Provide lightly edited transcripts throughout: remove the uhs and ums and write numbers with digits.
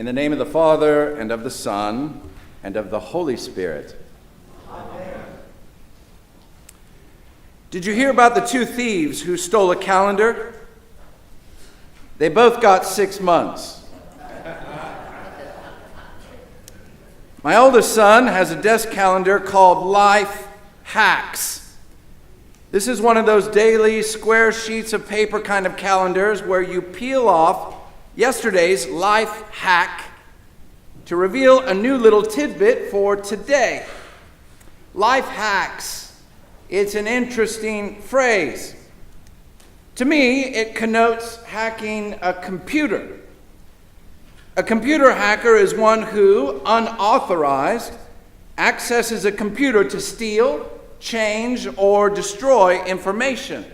In the name of the Father, and of the Son, and of the Holy Spirit. Amen. Did you hear about the two thieves who stole a calendar? They both got 6 months. My oldest son has a desk calendar called Life Hacks. This is one of those daily square sheets of paper kind of calendars where you peel off yesterday's life hack to reveal a new little tidbit for today. Life hacks. It's an interesting phrase. To me, it connotes hacking a computer. A computer hacker is one who, unauthorized, accesses a computer to steal, change, or destroy information.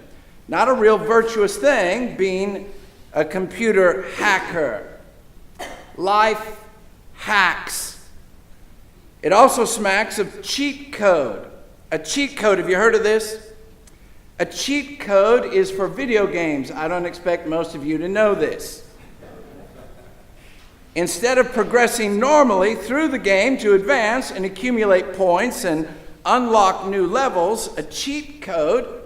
Not a real virtuous thing, being a computer hacker. Life hacks. It also smacks of cheat code. A cheat code, have you heard of this? A cheat code is for video games. I don't expect most of you to know this. Instead of progressing normally through the game to advance and accumulate points and unlock new levels, a cheat code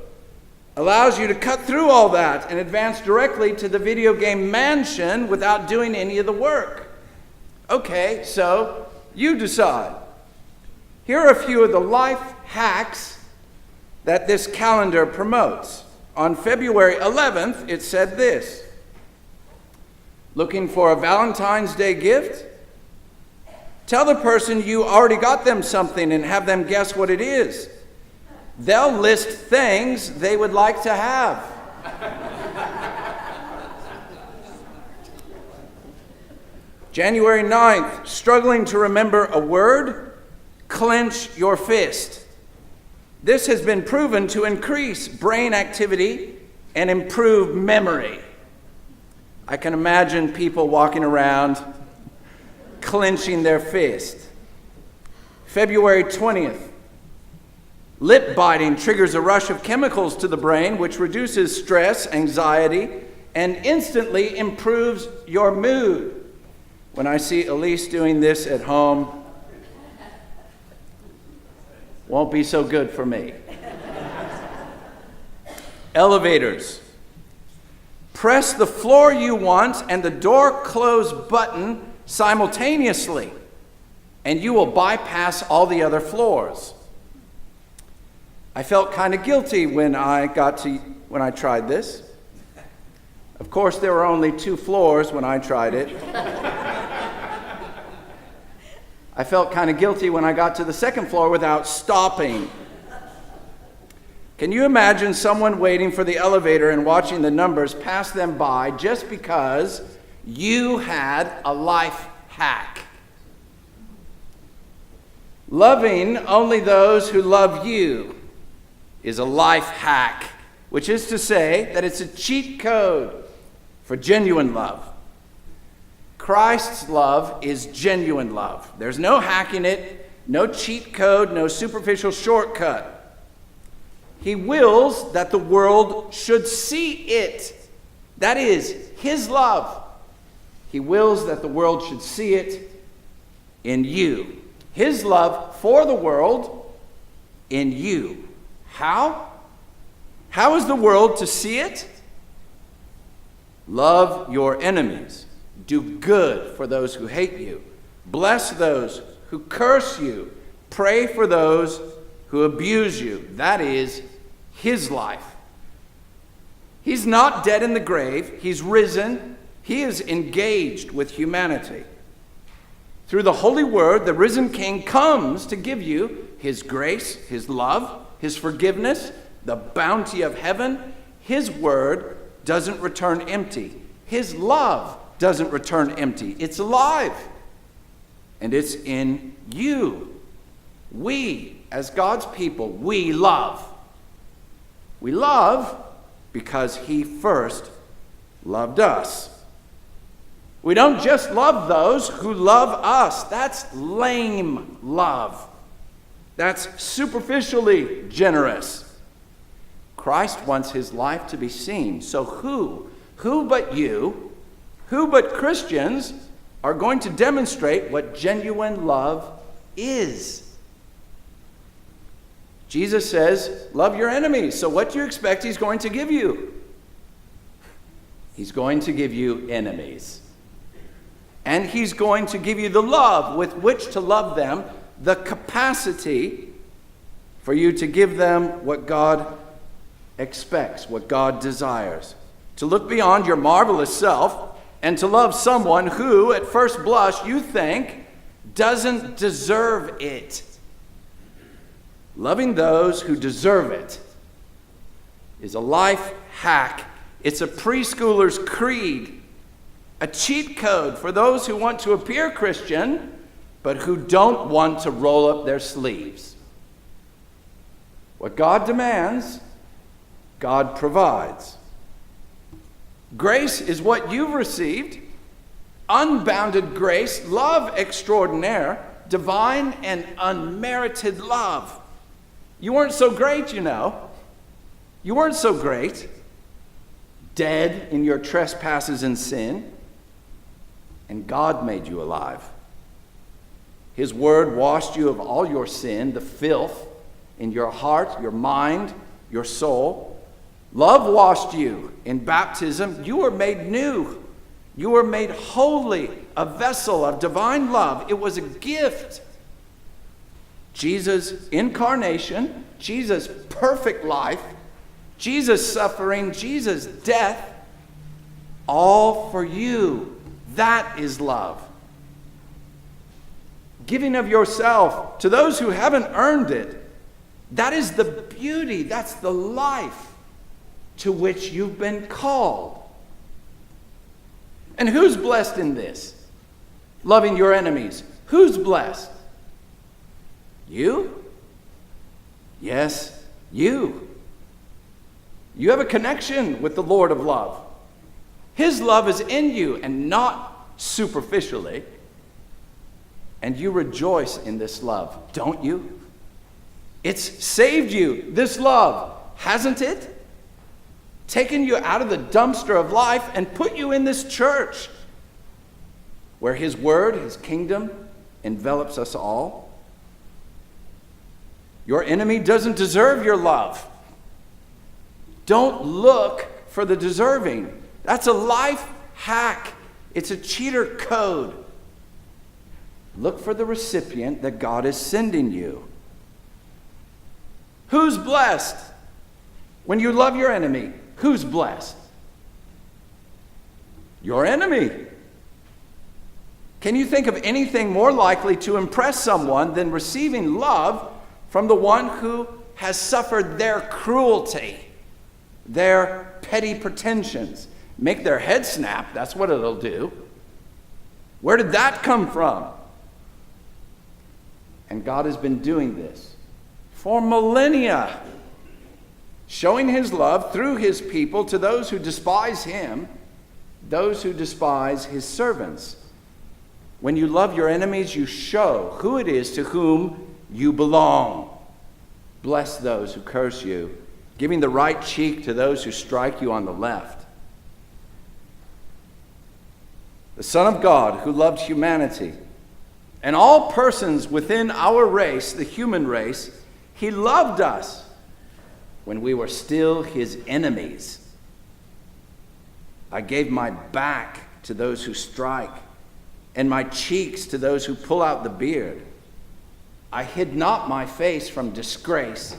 allows you to cut through all that and advance directly to the video game mansion without doing any of the work. Okay, so you decide. Here are a few of the life hacks that this calendar promotes. On February 11th, it said this: looking for a Valentine's Day gift? Tell the person you already got them something and have them guess what it is. They'll list things they would like to have. January 9th, struggling to remember a word? Clench your fist. This has been proven to increase brain activity and improve memory. I can imagine people walking around clenching their fist. February 20th. Lip biting triggers a rush of chemicals to the brain, which reduces stress, anxiety, and instantly improves your mood. When I see Elise doing this at home, won't be so good for me. Elevators. Press the floor you want and the door close button simultaneously, and you will bypass all the other floors. I felt kind of guilty when I tried this. Of course, there were only 2 floors when I tried it. I felt kind of guilty when I got to the 2nd floor without stopping. Can you imagine someone waiting for the elevator and watching the numbers pass them by just because you had a life hack? Loving only those who love you is a life hack, which is to say that it's a cheat code for genuine love. Christ's love is genuine love. There's no hacking it, no cheat code, no superficial shortcut. He wills that the world should see it. That is his love. He wills that the world should see it in you. His love for the world in you. How? How is the world to see it? Love your enemies. Do good for those who hate you. Bless those who curse you. Pray for those who abuse you. That is his life. He's not dead in the grave. He's risen. He is engaged with humanity. Through the Holy Word, the risen King comes to give you his grace, his love, his forgiveness, the bounty of heaven. His word doesn't return empty. His love doesn't return empty. It's alive. And it's in you. We, as God's people, we love. We love because he first loved us. We don't just love those who love us. That's lame love. That's superficially generous. Christ wants his life to be seen. So who but you, who but Christians are going to demonstrate what genuine love is. Jesus says, love your enemies. So what do you expect he's going to give you? He's going to give you enemies. And he's going to give you the love with which to love them, the capacity for you to give them what God expects, what God desires. To look beyond your marvelous self and to love someone who, at first blush, you think doesn't deserve it. Loving those who deserve it is a life hack. It's a preschooler's creed, a cheat code for those who want to appear Christian, but who don't want to roll up their sleeves. What God demands, God provides. Grace is what you've received. Unbounded grace, love extraordinaire, divine and unmerited love. You weren't so great, you know. You weren't so great. Dead in your trespasses and sin. And God made you alive. His word washed you of all your sin, the filth in your heart, your mind, your soul. Love washed you in baptism. You were made new. You were made holy, a vessel of divine love. It was a gift. Jesus' incarnation, Jesus' perfect life, Jesus' suffering, Jesus' death, all for you. That is love. Giving of yourself to those who haven't earned it. That is the beauty, that's the life to which you've been called. And who's blessed in this? Loving your enemies. Who's blessed? You? Yes, you. You have a connection with the Lord of love. His love is in you and not superficially. And you rejoice in this love, don't you? It's saved you, this love, hasn't it? Taken you out of the dumpster of life and put you in this church where His word, His kingdom envelops us all. Your enemy doesn't deserve your love. Don't look for the deserving. That's a life hack. It's a cheater code. Look for the recipient that God is sending you. Who's blessed? When you love your enemy, who's blessed? Your enemy. Can you think of anything more likely to impress someone than receiving love from the one who has suffered their cruelty, their petty pretensions? Make their head snap, that's what it'll do. Where did that come from? And God has been doing this for millennia, showing His love through His people to those who despise Him, those who despise His servants. When you love your enemies, you show who it is to whom you belong. Bless those who curse you, giving the right cheek to those who strike you on the left. The Son of God who loved humanity and all persons within our race, the human race, He loved us when we were still His enemies. I gave my back to those who strike, and my cheeks to those who pull out the beard. I hid not my face from disgrace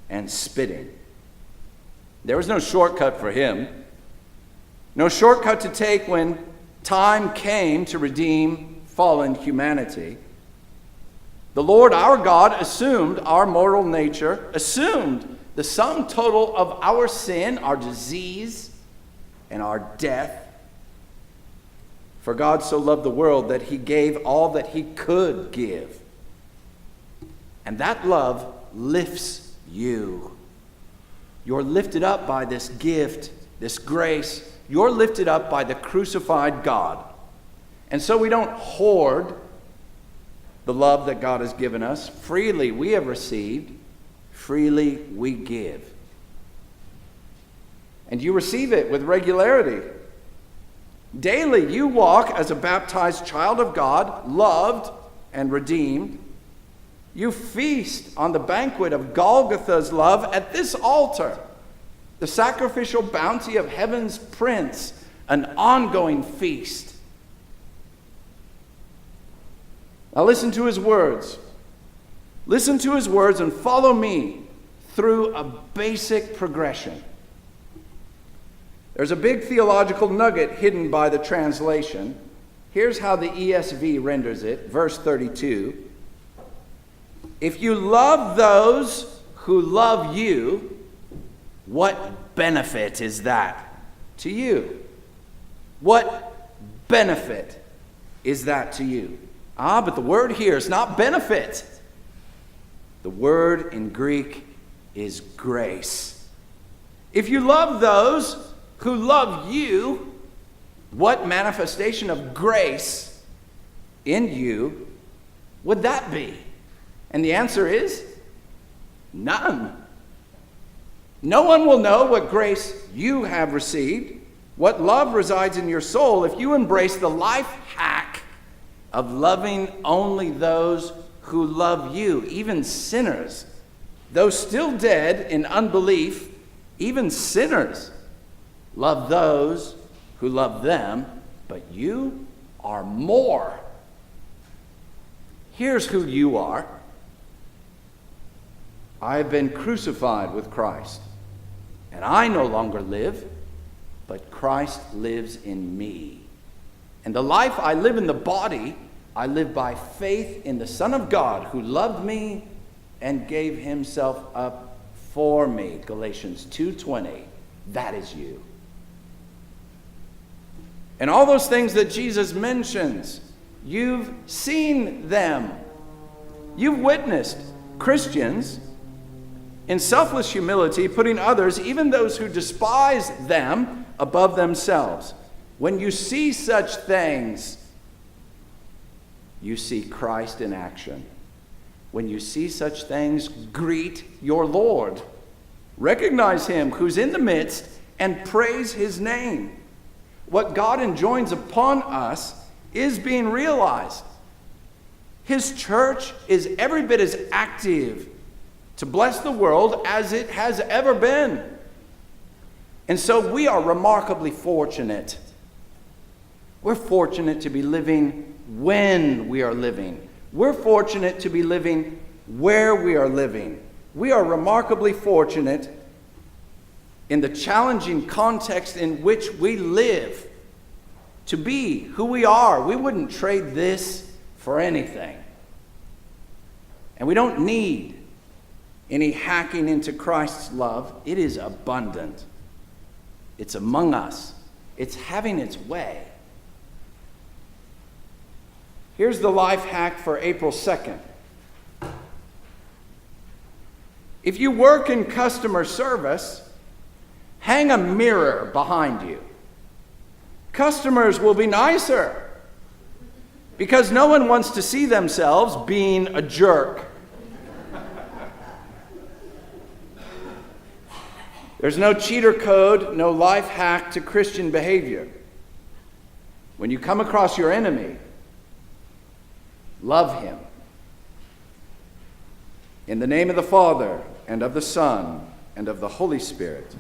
and spitting. There was no shortcut for Him. No shortcut to take when time came to redeem fallen humanity. The Lord our God assumed our mortal nature, assumed the sum total of our sin, our disease, and our death. For God so loved the world that He gave all that He could give. And that love lifts you. You're lifted up by this gift, this grace. You're lifted up by the crucified God. And so we don't hoard the love that God has given us. Freely we have received, freely we give. And you receive it with regularity. Daily you walk as a baptized child of God, loved and redeemed. You feast on the banquet of Golgotha's love at this altar, the sacrificial bounty of heaven's Prince, an ongoing feast. Now listen to his words. Listen to his words and follow me through a basic progression. There's a big theological nugget hidden by the translation. Here's how the ESV renders it, verse 32. If you love those who love you, what benefit is that to you? What benefit is that to you? But the word here is not benefit. The word in Greek is grace. If you love those who love you, what manifestation of grace in you would that be? And the answer is none. No one will know what grace you have received, what love resides in your soul, if you embrace the life hack of loving only those who love you, even sinners. Though still dead in unbelief, even sinners love those who love them, but you are more. Here's who you are. I have been crucified with Christ, and I no longer live, but Christ lives in me. And the life I live in the body, I live by faith in the Son of God who loved me and gave himself up for me. Galatians 2:20. That is you. And all those things that Jesus mentions, you've seen them. You've witnessed Christians in selfless humility putting others, even those who despise them, above themselves. When you see such things, you see Christ in action. When you see such things, greet your Lord. Recognize him who's in the midst and praise his name. What God enjoins upon us is being realized. His church is every bit as active to bless the world as it has ever been. And so we are remarkably fortunate. We're fortunate to be living when we are living. We're fortunate to be living where we are living. We are remarkably fortunate in the challenging context in which we live to be who we are. We wouldn't trade this for anything. And we don't need any hacking into Christ's love. It is abundant. It's among us. It's having its way. Here's the life hack for April 2nd. If you work in customer service, hang a mirror behind you. Customers will be nicer because no one wants to see themselves being a jerk. There's no cheater code, no life hack to Christian behavior. When you come across your enemy, love him. In the name of the Father, and of the Son, and of the Holy Spirit.